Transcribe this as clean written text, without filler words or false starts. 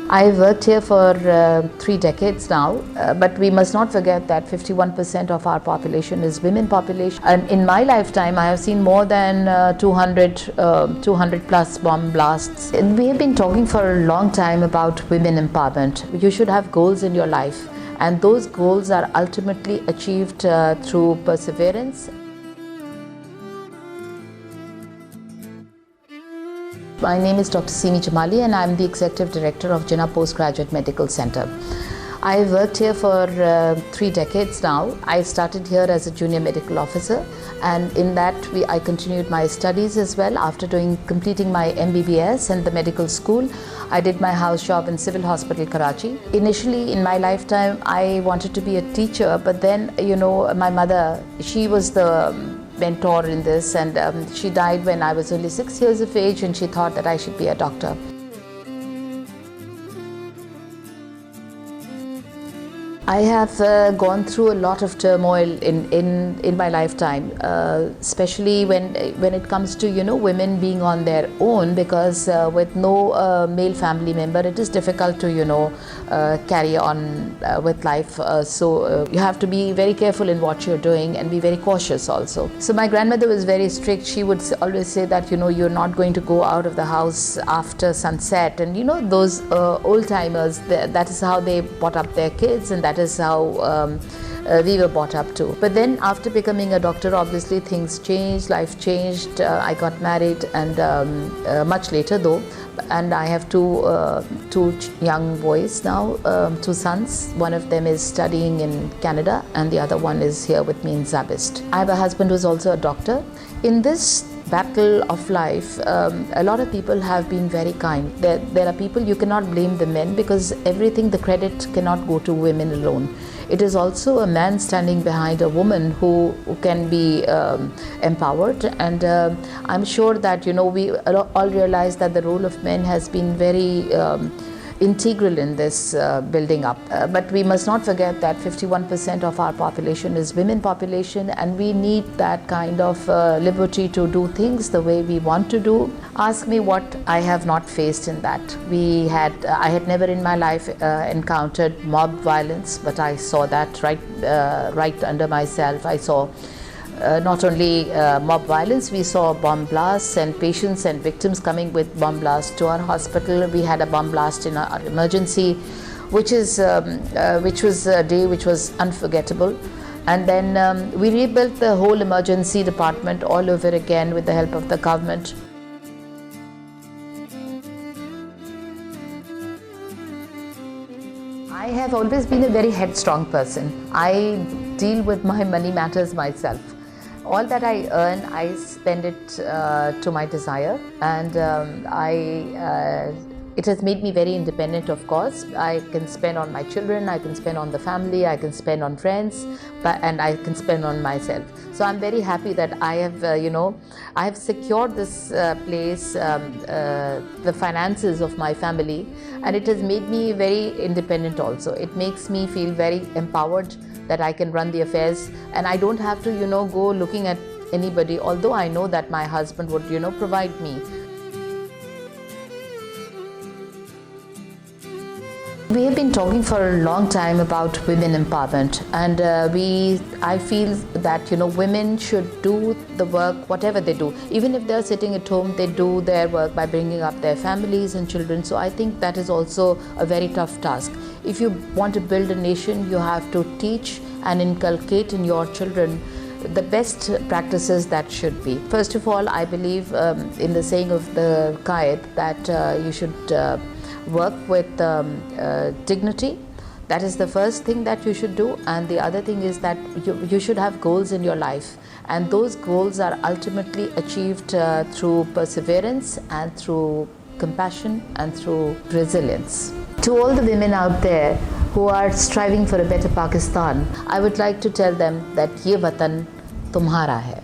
I've worked here for 3 decades now, but we must not forget that 51% of our population is women population. And in my lifetime, I have seen more than 200 plus bomb blasts. We have been talking for a long time about women empowerment. You should have goals in your life, and those goals are ultimately achieved through perseverance. My name is Dr. Seemin Jamali and I am the Executive Director of Jinnah Postgraduate Medical Center. I have worked here for 3 decades now. I started here as a junior medical officer, and in that I continued my studies as well. After completing my MBBS and the medical school, I did my house job in Civil Hospital, Karachi. Initially in my lifetime, I wanted to be a teacher, but then, my mother, she was the mentor in this, and she died when I was only 6 years of age, and she thought that I should be a doctor. I have gone through a lot of turmoil in my lifetime, especially when it comes to women being on their own, because with no male family member it is difficult to carry on with life. So you have to be very careful in what you're doing and be very cautious also. So my grandmother was very strict. She would always say that you're not going to go out of the house after sunset, and those old timers, that is how they brought up their kids, and that is how we were brought up too. But then after becoming a doctor, obviously things changed, life changed. I got married, and much later though, and I have two young boys now, 2 sons. One of them is studying in Canada and the other one is here with me in Zabist. I have a husband who's also a doctor. In this battle of life, a lot of people have been very kind. There are people, you cannot blame the men, because everything, the credit cannot go to women alone. It is also a man standing behind a woman who can be empowered, and I'm sure that we all realize that the role of men has been very integral in this building up. But we must not forget that 51% of our population is women population, and we need that kind of liberty to do things the way we want to do. Ask me what I have not faced in that. I had never in my life encountered mob violence, but I saw that right under myself. I saw not only mob violence, we saw bomb blasts and patients and victims coming with bomb blasts to our hospital. We had a bomb blast in our emergency, which was a day which was unforgettable. And then we rebuilt the whole emergency department all over again with the help of the government. I have always been a very headstrong person. I deal with my money matters myself. All that I earn, I spend it to my desire, and it has made me very independent, of course. I can spend on my children, I can spend on the family, I can spend on friends, and I can spend on myself. So I'm very happy that I have, I have secured this place, the finances of my family, and it has made me very independent also. It makes me feel very empowered that I can run the affairs, and I don't have to, go looking at anybody, although I know that my husband would, provide me. We have been talking for a long time about women empowerment, and I feel that women should do the work, whatever they do. Even if they're sitting at home, they do their work by bringing up their families and children. So I think that is also a very tough task. If you want to build a nation, you have to teach and inculcate in your children the best practices that should be. First of all, I believe in the saying of the Qaid that you should work with dignity. That is the first thing that you should do, and the other thing is that you should have goals in your life, and those goals are ultimately achieved through perseverance and through compassion and through resilience. To all the women out there who are striving for a better Pakistan, I would like to tell them that Yeh Watan Tumhara Hai.